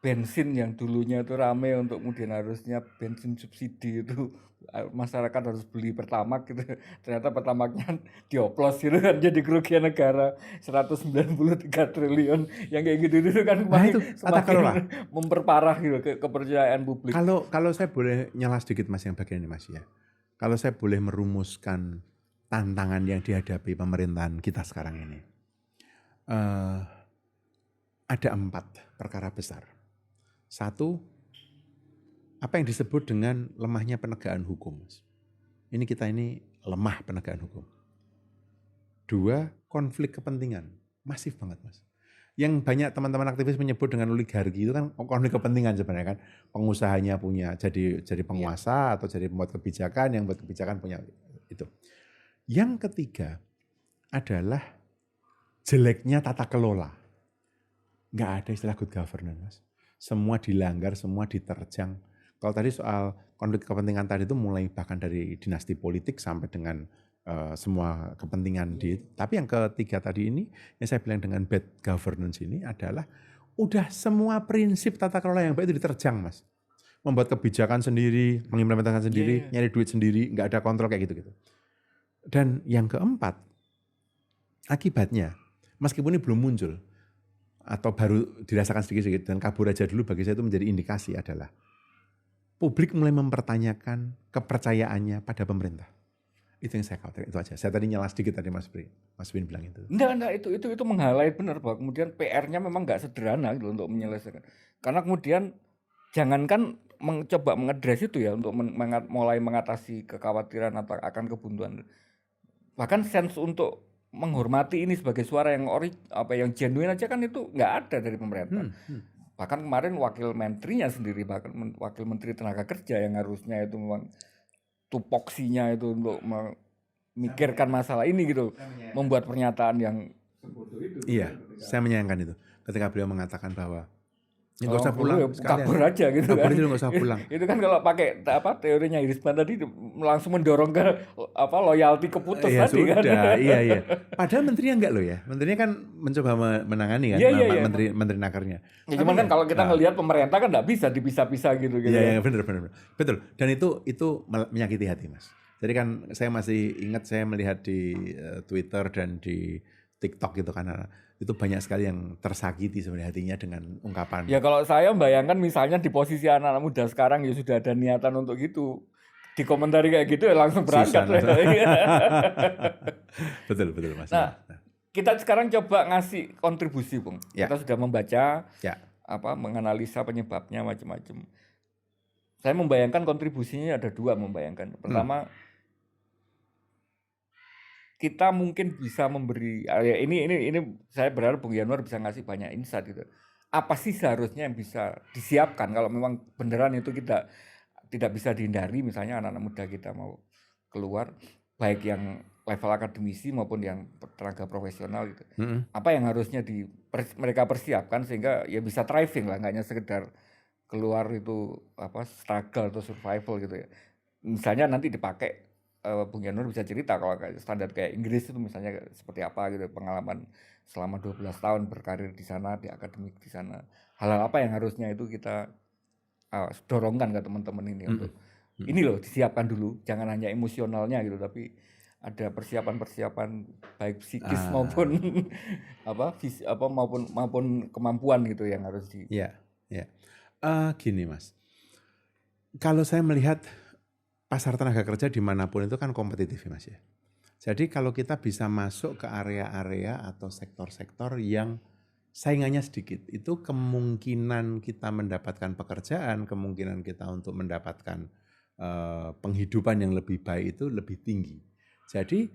Bensin yang dulunya itu rame untuk kemudian harusnya bensin subsidi itu masyarakat harus beli Pertamax gitu. Ternyata Pertamaxnya dioplos gitu kan, jadi kerugian negara 193 triliun. Yang kayak gitu itu kan semakin memperparah gitu kepercayaan publik. Kalau saya boleh nyala sedikit Mas yang bagian ini Mas ya. Kalau saya boleh merumuskan tantangan yang dihadapi pemerintahan kita sekarang ini. Ada 4 perkara besar. 1, apa yang disebut dengan lemahnya penegakan hukum. Ini kita ini lemah penegakan hukum. 2, konflik kepentingan. Masif banget Mas. Yang banyak teman-teman aktivis menyebut dengan oligarki itu kan konflik kepentingan sebenarnya kan. Pengusahanya punya jadi penguasa atau jadi pembuat kebijakan, yang buat kebijakan punya itu. Yang ketiga adalah jeleknya tata kelola. Nggak ada istilah good governance, Mas. Semua dilanggar, semua diterjang. Kalau tadi soal konflik kepentingan tadi itu mulai bahkan dari dinasti politik sampai dengan semua kepentingan tapi yang ketiga tadi ini yang saya bilang dengan bad governance ini adalah udah semua prinsip tata kelola yang baik itu diterjang, Mas. Membuat kebijakan sendiri, mengimplementasikan sendiri, nyari duit sendiri, nggak ada kontrol kayak gitu-gitu. Dan yang keempat, akibatnya meskipun ini belum muncul atau baru dirasakan sedikit-sedikit dan kabur aja dulu, bagi saya itu menjadi indikasi adalah publik mulai mempertanyakan kepercayaannya pada pemerintah. Itu yang saya khawatir, itu aja. Saya tadi nyela sedikit tadi Mas Win bilang itu. Enggak, itu meng-highlight benar bahwa kemudian PR-nya memang nggak sederhana gitu untuk menyelesaikan. Karena kemudian jangankan mencoba mengedres itu ya untuk mulai mengatasi kekhawatiran atau akan kebuntuan. Bahkan sense untuk menghormati ini sebagai suara yang yang genuine aja kan itu nggak ada dari pemerintah. Bahkan kemarin wakil menterinya sendiri, bahkan wakil menteri tenaga kerja yang harusnya itu memang tupoksinya itu untuk memikirkan masalah ini gitu, membuat pernyataan yang sebodoh itu. Iya, saya menyayangkan itu ketika beliau mengatakan bahwa nggak usah pulang, kabur aja gitu kabur kan. itu nggak usah pulang. Itu kan kalau pakai teorinya Irisman tadi langsung mendorong ke loyalty keputus ya, tadi sudah, kan. Iya. Padahal menterinya enggak loh ya. Menterinya kan mencoba menangani kan, menteri nakarnya. Ya, cuman kan kalau kita ngelihat pemerintah kan nggak bisa dipisah-pisah gitu. Iya, benar. Betul. Dan itu menyakiti hati, Mas. Jadi kan saya masih ingat saya melihat di Twitter dan di TikTok gitu kan, itu banyak sekali yang tersakiti sebenarnya hatinya dengan ungkapan. Ya kalau saya membayangkan misalnya di posisi anak-anak muda sekarang ya sudah ada niatan untuk gitu, dikomentari kayak gitu ya langsung berangkat. Betul Mas. Nah, kita sekarang coba ngasih kontribusi, Bung. Ya. Kita sudah membaca, ya. Menganalisa penyebabnya macam-macam. Saya membayangkan kontribusinya ada dua membayangkan. Pertama, kita mungkin bisa memberi ini saya berharap Bung Yanuar bisa ngasih banyak insight gitu. Apa sih seharusnya yang bisa disiapkan kalau memang beneran itu kita tidak bisa dihindari, misalnya anak-anak muda kita mau keluar baik yang level akademisi maupun yang tenaga profesional gitu. Apa yang harusnya mereka persiapkan sehingga ya bisa thriving lah, nggak hanya sekedar keluar itu struggle atau survival gitu ya. Misalnya nanti dipakai Bung Yanuar bisa cerita kalau standar kayak Inggris itu misalnya seperti apa gitu, pengalaman selama 12 tahun berkarir di sana, di akademik di sana. Hal-hal apa yang harusnya itu kita dorongkan ke teman-teman ini untuk ini loh disiapkan dulu, jangan hanya emosionalnya gitu, tapi ada persiapan-persiapan baik psikis maupun maupun kemampuan gitu yang harus di. Ya. Gini Mas, kalau saya melihat pasar tenaga kerja dimanapun itu kan kompetitif ya Mas ya. Jadi kalau kita bisa masuk ke area-area atau sektor-sektor yang saingannya sedikit, itu kemungkinan kita mendapatkan pekerjaan, kemungkinan kita untuk mendapatkan penghidupan yang lebih baik itu lebih tinggi. Jadi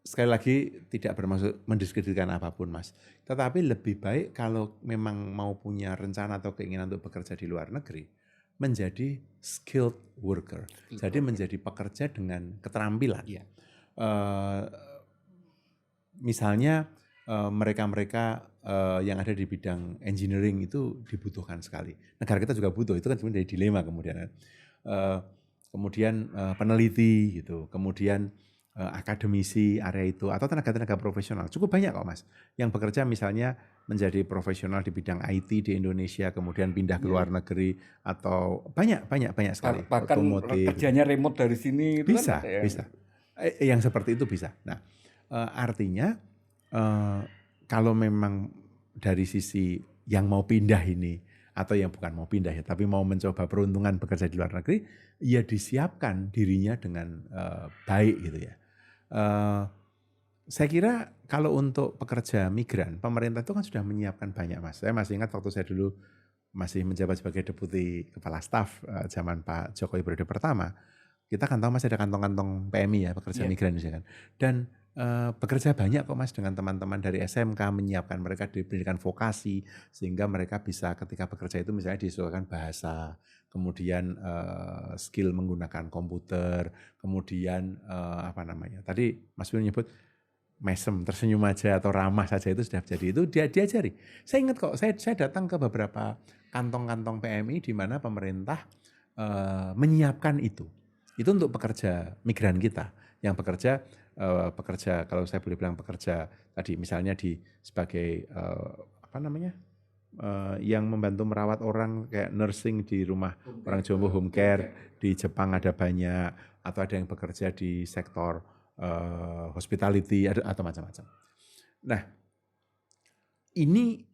sekali lagi tidak bermaksud mendiskreditkan apapun Mas, tetapi lebih baik kalau memang mau punya rencana atau keinginan untuk bekerja di luar negeri, menjadi skilled worker. Jadi menjadi pekerja dengan keterampilan. Misalnya mereka-mereka yang ada di bidang engineering itu dibutuhkan sekali. Negara kita juga butuh, itu kan sebenarnya dilema kemudian. Kemudian peneliti gitu, kemudian akademisi area itu atau tenaga-tenaga profesional cukup banyak kok Mas yang bekerja misalnya menjadi profesional di bidang IT di Indonesia kemudian pindah ke luar negeri atau banyak sekali. Bahkan kerjanya remote dari sini itu bisa. Yang seperti itu bisa. Nah artinya kalau memang dari sisi yang mau pindah ini atau yang bukan mau pindah ya tapi mau mencoba peruntungan bekerja di luar negeri ya disiapkan dirinya dengan baik gitu ya. Saya kira kalau untuk pekerja migran, pemerintah itu kan sudah menyiapkan banyak Mas. Saya masih ingat waktu saya dulu masih menjabat sebagai deputi kepala staf zaman Pak Jokowi periode pertama, kita kan tahu masih ada kantong-kantong PMI ya, pekerja migran kan. Dan bekerja banyak kok Mas dengan teman-teman dari SMK menyiapkan mereka di pendidikan vokasi sehingga mereka bisa ketika bekerja itu misalnya disesuaikan bahasa, kemudian skill menggunakan komputer, kemudian apa namanya? Tadi Mas Wil nyebut mesem, tersenyum aja atau ramah saja itu sudah jadi itu dia diajari. Saya ingat kok, saya datang ke beberapa kantong-kantong PMI di mana pemerintah menyiapkan itu. Itu untuk pekerja migran kita yang pekerja kalau saya boleh bilang pekerja tadi misalnya sebagai apa namanya yang membantu merawat orang kayak nursing di rumah orang Jawa home care di Jepang ada banyak atau ada yang bekerja di sektor hospitality atau macam-macam. Nah, ini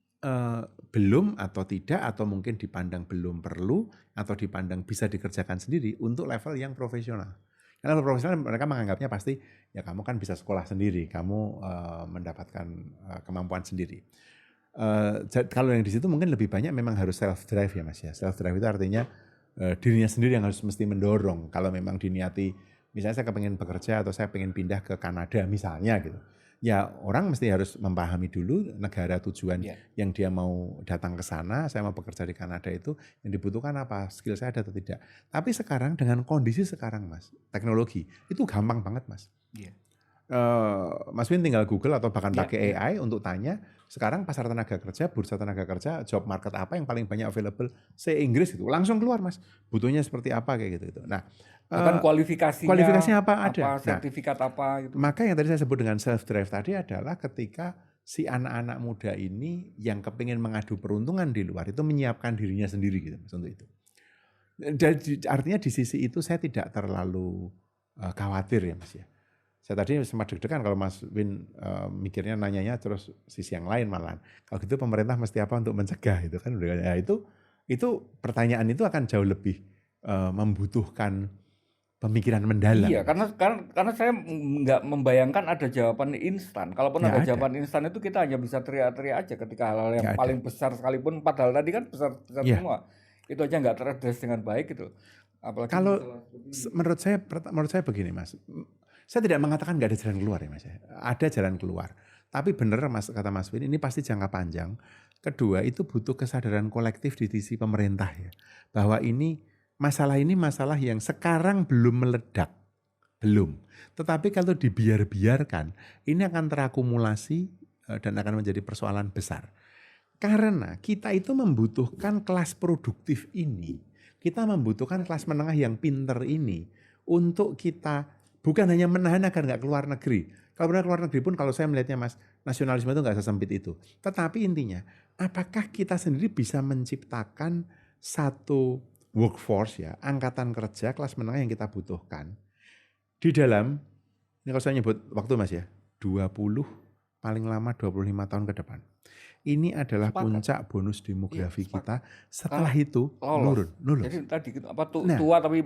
belum atau tidak atau mungkin dipandang belum perlu atau dipandang bisa dikerjakan sendiri untuk level yang profesional. Karena level profesional mereka menganggapnya pasti ya kamu kan bisa sekolah sendiri, kamu mendapatkan kemampuan sendiri. Kalau yang di situ mungkin lebih banyak memang harus self drive ya Mas ya. Self drive itu artinya dirinya sendiri yang harus mesti mendorong. Kalau memang diniati misalnya saya kepengen bekerja atau saya pengen pindah ke Kanada misalnya gitu. Ya orang mesti harus memahami dulu negara tujuan yang dia mau datang ke sana, saya mau bekerja di Kanada itu yang dibutuhkan apa, skill saya ada atau tidak. Tapi sekarang dengan kondisi sekarang Mas, teknologi itu gampang banget Mas. Mas Win tinggal Google atau bahkan pakai AI untuk tanya sekarang pasar tenaga kerja, bursa tenaga kerja, job market apa yang paling banyak available, se-Inggris gitu, langsung keluar Mas, butuhnya seperti apa kayak gitu. Nah, bahkan kualifikasinya apa ada, sertifikat apa gitu. Maka yang tadi saya sebut dengan self drive tadi adalah ketika si anak-anak muda ini yang kepingin mengadu peruntungan di luar itu menyiapkan dirinya sendiri gitu Mas untuk itu. Jadi artinya di sisi itu saya tidak terlalu khawatir ya Mas ya. Saya tadi sempat deg-degan kalau Mas Win mikirnya nanyanya terus sisi yang lain malahan. Kalau gitu pemerintah mesti apa untuk mencegah itu kan? Ya itu pertanyaan itu akan jauh lebih membutuhkan pemikiran mendalam. Iya, karena saya nggak membayangkan ada jawaban instan. Kalaupun ada jawaban instan itu kita hanya bisa teriak-teriak aja ketika hal-hal yang paling besar sekalipun. 4 hal tadi kan besar semua. Itu aja nggak teradres dengan baik gitu. Apalagi kalau menurut saya begini Mas. Saya tidak mengatakan nggak ada jalan keluar ya Mas. Ada jalan keluar. Tapi benar Mas kata Mas Win ini pasti jangka panjang. Kedua itu butuh kesadaran kolektif di sisi pemerintah ya. Bahwa masalah ini masalah yang sekarang belum meledak. Belum. Tetapi kalau dibiarkan ini akan terakumulasi dan akan menjadi persoalan besar. Karena kita itu membutuhkan kelas produktif ini. Kita membutuhkan kelas menengah yang pinter ini untuk kita bukan hanya menahan agar nggak keluar negeri. Kalau benar keluar negeri pun kalau saya melihatnya Mas, nasionalisme itu nggak sesempit itu. Tetapi intinya, apakah kita sendiri bisa menciptakan satu workforce ya, angkatan kerja kelas menengah yang kita butuhkan. Di dalam, ini kalau saya nyebut waktu Mas ya, 20 paling lama 25 tahun ke depan. Ini adalah puncak bonus demografi kita. Setelah itu nurun. Jadi tadi tua tapi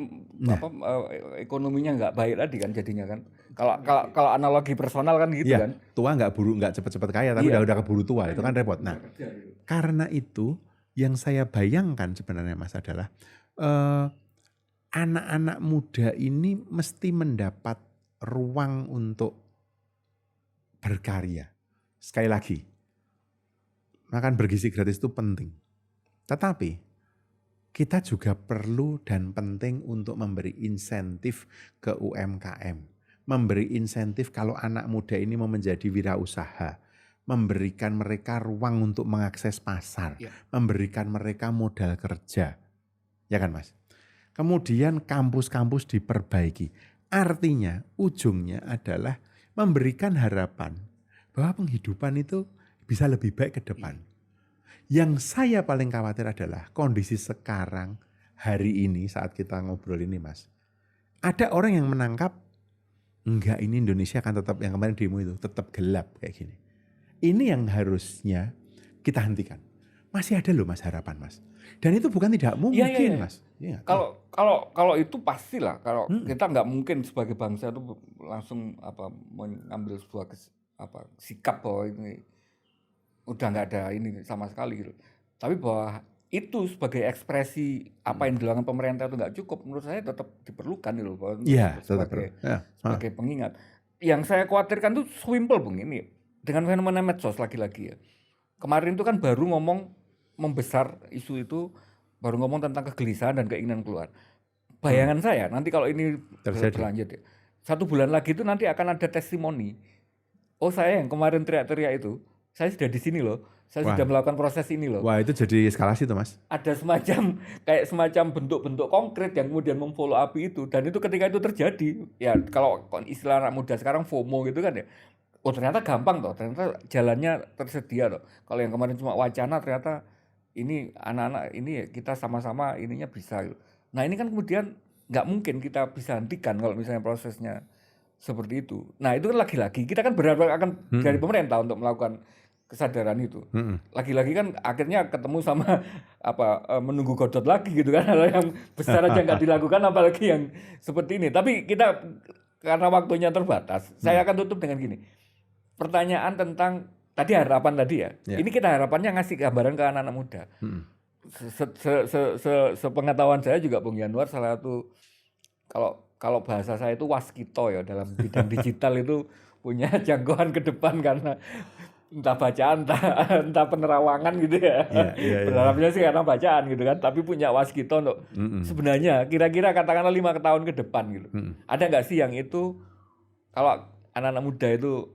ekonominya nggak baik tadi kan jadinya kan. Kalau analogi personal kan gitu kan. Tua nggak cepet-cepet kaya tapi udah keburu tua itu kan repot. Nah, karena itu yang saya bayangkan sebenarnya Mas adalah anak-anak muda ini mesti mendapat ruang untuk berkarya. Sekali lagi, makan bergizi gratis itu penting. Tetapi kita juga perlu dan penting untuk memberi insentif ke UMKM. Memberi insentif kalau anak muda ini mau menjadi wirausaha. Memberikan mereka ruang untuk mengakses pasar. Memberikan mereka modal kerja. Ya kan Mas? Kemudian kampus-kampus diperbaiki. Artinya ujungnya adalah memberikan harapan bahwa penghidupan itu bisa lebih baik ke depan. Yang saya paling khawatir adalah kondisi sekarang, hari ini saat kita ngobrol ini Mas. Ada orang yang menangkap, enggak ini Indonesia akan tetap, yang kemarin demo itu, tetap gelap kayak gini. Ini yang harusnya kita hentikan. Masih ada loh Mas harapan Mas. Dan itu bukan tidak mungkin Mas. Kalau itu pastilah. Kalau kita nggak mungkin sebagai bangsa itu langsung mengambil sebuah sikap bahwa ini udah nggak ada ini sama sekali gitu. Tapi bahwa itu sebagai ekspresi apa yang dilakukan pemerintah itu nggak cukup, menurut saya tetap diperlukan gitu loh. Sebagai pengingat. yang saya khawatirkan tuh simple Bung ini dengan fenomena medsos lagi-lagi ya. Kemarin itu kan baru ngomong membesar isu itu, baru ngomong tentang kegelisahan dan keinginan keluar. Bayangan saya nanti kalau ini Terjadi. berlanjut ya, 1 bulan lagi itu nanti akan ada testimoni. Oh saya yang kemarin teriak-teriak itu, saya sudah di sini loh, saya Wah. sudah melakukan proses ini loh. Wah, itu jadi eskalasi tuh Mas. Ada semacam bentuk-bentuk konkret yang kemudian memfollow up itu, dan itu ketika itu terjadi ya, kalau istilah anak muda sekarang FOMO gitu kan ya, oh ternyata gampang toh, ternyata jalannya tersedia toh. Kalau yang kemarin cuma wacana, ternyata ini anak-anak ini ya kita sama-sama ininya bisa gitu. Nah ini kan kemudian nggak mungkin kita bisa hentikan kalau misalnya prosesnya seperti itu. Nah itu kan lagi-lagi kita kan berharap akan dari pemerintah untuk melakukan kesadaran itu. Lagi-lagi kan akhirnya ketemu sama menunggu Godot lagi gitu kan. Hal yang besar aja nggak dilakukan, apalagi yang seperti ini. Tapi kita karena waktunya terbatas, saya akan tutup dengan gini. Pertanyaan tentang tadi harapan tadi ya. Ini kita harapannya ngasih gambaran ke anak-anak muda. Sepengetahuan saya juga Bung Yanuar salah satu, kalau bahasa saya itu waskito ya, dalam bidang digital itu punya jagoan ke depan karena entah bacaan, entah penerawangan gitu ya. Berharapnya sih karena bacaan gitu kan, tapi punya waskito untuk sebenarnya kira-kira katakanlah 5 tahun ke depan gitu. Ada nggak sih yang itu kalau anak-anak muda itu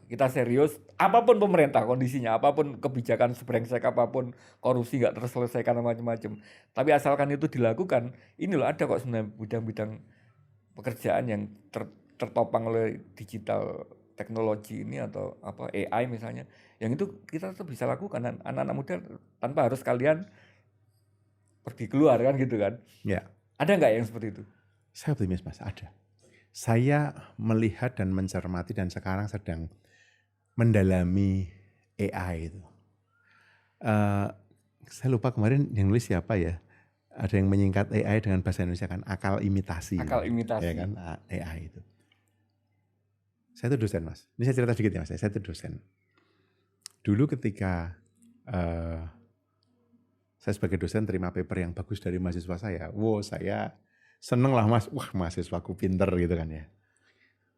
kita serius, apapun pemerintah kondisinya, apapun kebijakan sebrengsek apapun, korupsi nggak terselesaikan macam-macam, tapi asalkan itu dilakukan, ini loh ada kok sebenarnya bidang-bidang pekerjaan yang tertopang oleh digital teknologi ini atau AI misalnya, yang itu kita tuh bisa lakukan, dan anak-anak muda tanpa harus kalian pergi keluar kan gitu kan. Ya. Ada nggak yang seperti itu? Saya optimis Mas, ada. Saya melihat dan mencermati dan sekarang sedang mendalami AI itu. Saya lupa kemarin yang nulis siapa ya. Ada yang menyingkat AI dengan bahasa Indonesia kan akal imitasi. Akal imitasi. Ya kan, AI itu. Saya itu dosen Mas. Ini saya cerita sedikit ya Mas. Saya itu dosen. Dulu ketika saya sebagai dosen terima paper yang bagus dari mahasiswa saya. Wow, saya seneng lah Mas. Wah, mahasiswaku pinter gitu kan ya.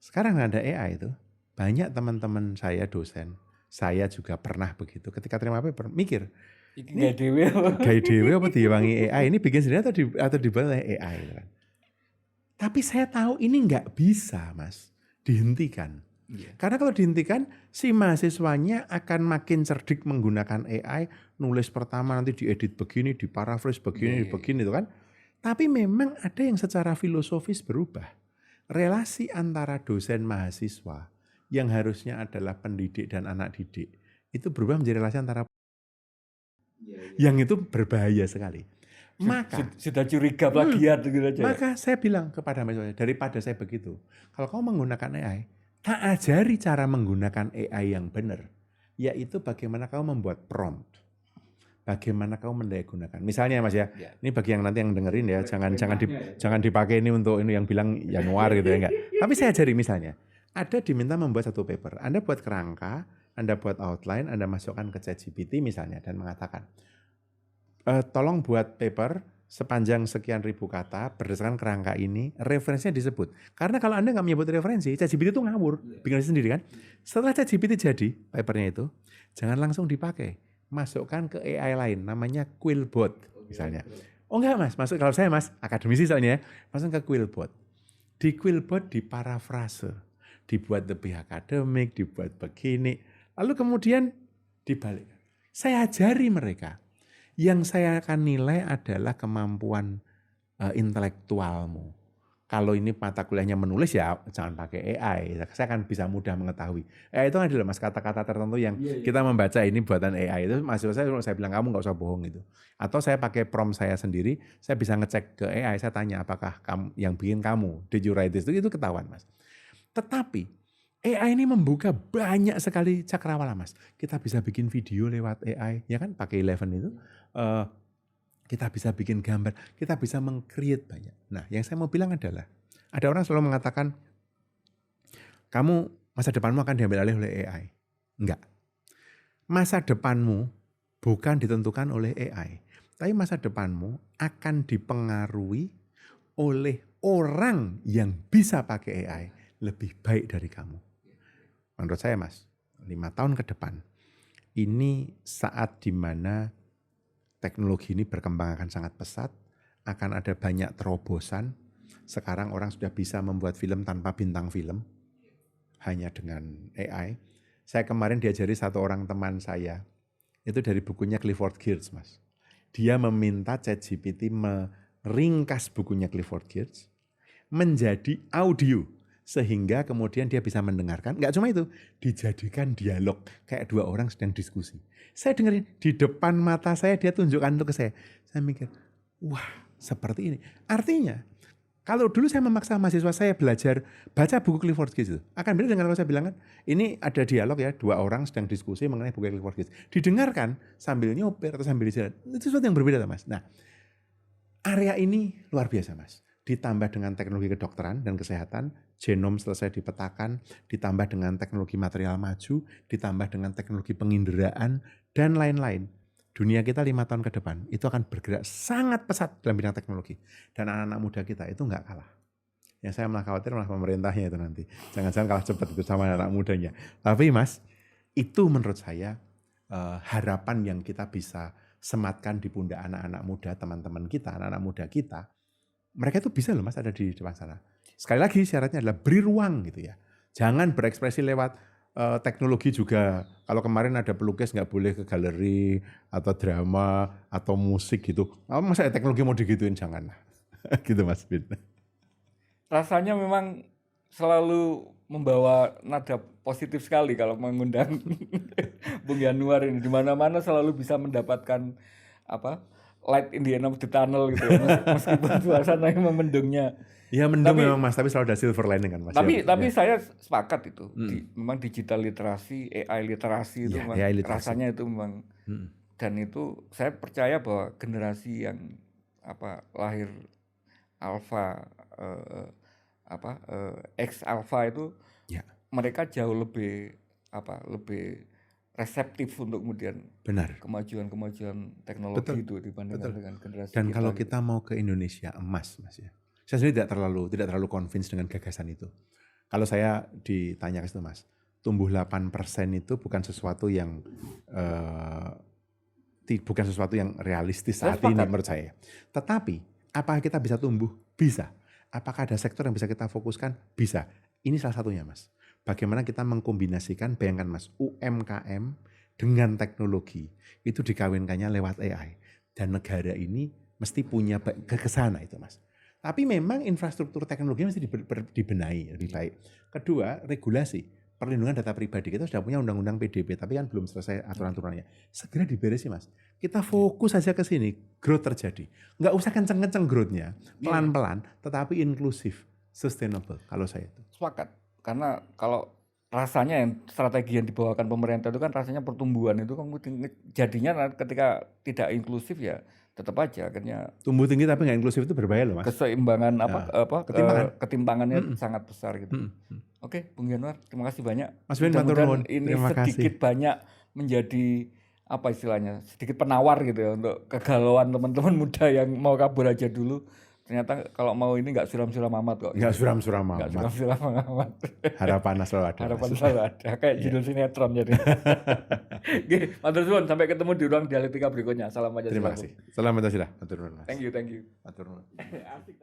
Sekarang ada AI itu. Banyak teman-teman saya dosen. Saya juga pernah begitu. Ketika terima paper, mikir. Gaya dewe apa diwangi AI? Ini bikin sendiri atau dibuat oleh AI gitu kan. Tapi saya tahu ini nggak bisa Mas. Dihentikan. Karena kalau dihentikan, si mahasiswanya akan makin cerdik menggunakan AI, nulis pertama nanti diedit begini, diparaphrase begini, begini itu kan. Tapi memang ada yang secara filosofis berubah. Relasi antara dosen mahasiswa yang harusnya adalah pendidik dan anak didik, itu berubah menjadi relasi antara yang itu berbahaya sekali. Maka sudah curiga plagiat gitu aja. Maka saya bilang kepada mahasiswa, daripada saya begitu, kalau kamu menggunakan AI, tak ajari cara menggunakan AI yang benar, yaitu bagaimana kamu membuat prompt, bagaimana kamu mendayagunakan. Misalnya Mas ya, ini bagi yang nanti yang dengerin ya, jangan dipakai ini untuk ini yang bilang Yanuar gitu ya, enggak. Tapi saya ajari misalnya, ada diminta membuat satu paper, Anda buat kerangka, Anda buat outline, Anda masukkan ke ChatGPT misalnya dan mengatakan, tolong buat paper sepanjang sekian ribu kata berdasarkan kerangka ini, referensinya disebut. Karena kalau Anda nggak menyebut referensi, ChatGPT itu ngawur, bikin sendiri kan. Setelah ChatGPT jadi papernya itu, jangan langsung dipakai, masukkan ke AI lain, namanya Quillbot misalnya. Oh enggak Mas, masuk kalau saya Mas, akademisi soalnya, masuk ke Quillbot. Di Quillbot diparafrase, dibuat lebih akademik, dibuat begini, lalu kemudian dibalik. Saya ajari mereka. Yang saya akan nilai adalah kemampuan intelektualmu. Kalau ini mata kuliahnya menulis ya jangan pakai AI. Saya akan bisa mudah mengetahui. Itu adalah Mas kata-kata tertentu yang kita membaca ini buatan AI itu. Maksud saya bilang kamu nggak usah bohong itu. Atau saya pakai prompt saya sendiri, saya bisa ngecek ke AI. Saya tanya apakah kamu yang bikin kamu did you write this itu ketahuan Mas. Tetapi AI ini membuka banyak sekali cakrawala Mas. Kita bisa bikin video lewat AI, ya kan? Pakai Eleven itu. Kita bisa bikin gambar, kita bisa meng-create banyak. Nah, yang saya mau bilang adalah, ada orang selalu mengatakan, kamu masa depanmu akan diambil alih oleh AI. Enggak. Masa depanmu bukan ditentukan oleh AI. Tapi masa depanmu akan dipengaruhi oleh orang yang bisa pakai AI. lebih baik dari kamu. Menurut saya Mas, 5 tahun ke depan, ini saat dimana teknologi ini berkembang akan sangat pesat, akan ada banyak terobosan. Sekarang orang sudah bisa membuat film tanpa bintang film, hanya dengan AI. Saya kemarin diajari satu orang teman saya, itu dari bukunya Clifford Geertz Mas. Dia meminta ChatGPT meringkas bukunya Clifford Geertz menjadi audio. Sehingga kemudian dia bisa mendengarkan, nggak cuma itu, dijadikan dialog, kayak dua orang sedang diskusi. Saya dengerin, di depan mata saya dia tunjukkan itu ke saya. Saya mikir, wah seperti ini. Artinya, kalau dulu saya memaksa mahasiswa saya belajar baca buku Clifford Geertz itu, akan beda dengan kalau saya bilang kan, ini ada dialog ya, dua orang sedang diskusi mengenai buku Clifford Geertz. Didengarkan sambil nyopir atau sambil jalan, itu sesuatu yang berbeda Mas. Nah, area ini luar biasa Mas. Ditambah dengan teknologi kedokteran dan kesehatan, genom selesai dipetakan, ditambah dengan teknologi material maju, ditambah dengan teknologi penginderaan, dan lain-lain. Dunia kita 5 tahun ke depan itu akan bergerak sangat pesat dalam bidang teknologi. Dan anak-anak muda kita itu nggak kalah. Yang saya malah khawatir malah pemerintahnya itu nanti. Jangan-jangan kalah cepat itu sama anak mudanya. Tapi Mas, itu menurut saya harapan yang kita bisa sematkan di pundak anak-anak muda, teman-teman kita, anak-anak muda kita. Mereka itu bisa loh Mas ada di depan sana. Sekali lagi syaratnya adalah beri ruang gitu ya. Jangan berekspresi lewat teknologi juga. Kalau kemarin ada pelukis nggak boleh ke galeri atau drama atau musik gitu. Masa teknologi mau digituin, jangan. Gitu Mas Bin. Rasanya memang selalu membawa nada positif sekali kalau mengundang Bung Yanuar ini. Di mana-mana selalu bisa mendapatkan light in the end of the tunnel gitu ya. Meskipun suasananya memendungnya. Ya mendung memang Mas, tapi selalu ada silver lining kan Mas. Tapi saya sepakat itu. Memang digital literasi, AI literasi itu memang AI literasi. rasanya itu memang dan itu saya percaya bahwa generasi yang lahir alpha X alpha itu mereka jauh lebih lebih reseptif untuk kemudian kemajuan teknologi itu dibandingkan dengan generasi dan kita. kalau kita mau ke Indonesia emas Mas ya. Saya sendiri tidak terlalu convince dengan gagasan itu. Kalau saya ditanya ke situ Mas, tumbuh 8% itu bukan sesuatu yang realistis saat ini menurut saya. Tetapi apakah kita bisa tumbuh? Bisa. Apakah ada sektor yang bisa kita fokuskan? Bisa. Ini salah satunya Mas. Bagaimana kita mengkombinasikan, bayangkan Mas, UMKM dengan teknologi itu dikawinkannya lewat AI. Dan negara ini mesti punya ke sana itu Mas. Tapi memang infrastruktur teknologi mesti dibenahi lebih baik. Kedua, regulasi. Perlindungan data pribadi. Kita sudah punya undang-undang PDB, tapi kan belum selesai aturan-aturannya. Segera diberesi Mas. Kita fokus saja ke sini, growth terjadi. Nggak usah kenceng-kenceng growth-nya. Pelan-pelan, tetapi inklusif, sustainable kalau saya itu. Sepakat. Karena kalau rasanya yang strategi yang dibawakan pemerintah itu kan rasanya pertumbuhan itu kan jadinya ketika tidak inklusif ya tetap aja akhirnya tumbuh tinggi tapi nggak inklusif itu berbahaya loh Mas. Keseimbangan ketimpangannya sangat besar gitu. Oke, Bung Yanuar, terima kasih banyak. Mas Ben, mudah-mudahan ini sedikit banyak menjadi istilahnya sedikit penawar gitu ya untuk kegalauan teman-teman muda yang mau kabur aja dulu. Ternyata kalau mau ini nggak suram-suram amat kok. Nggak suram-suram amat. Nggak suram-suram amat. Harapan selalu ada. Harapan selalu ada. Kayak judul sinetron jadi. Oke, matur suwun, sampai ketemu di ruang dialektika berikutnya. Salam aja. Terima kasih. Salam aja sudah. Thank you. Matur nuwun. Asik.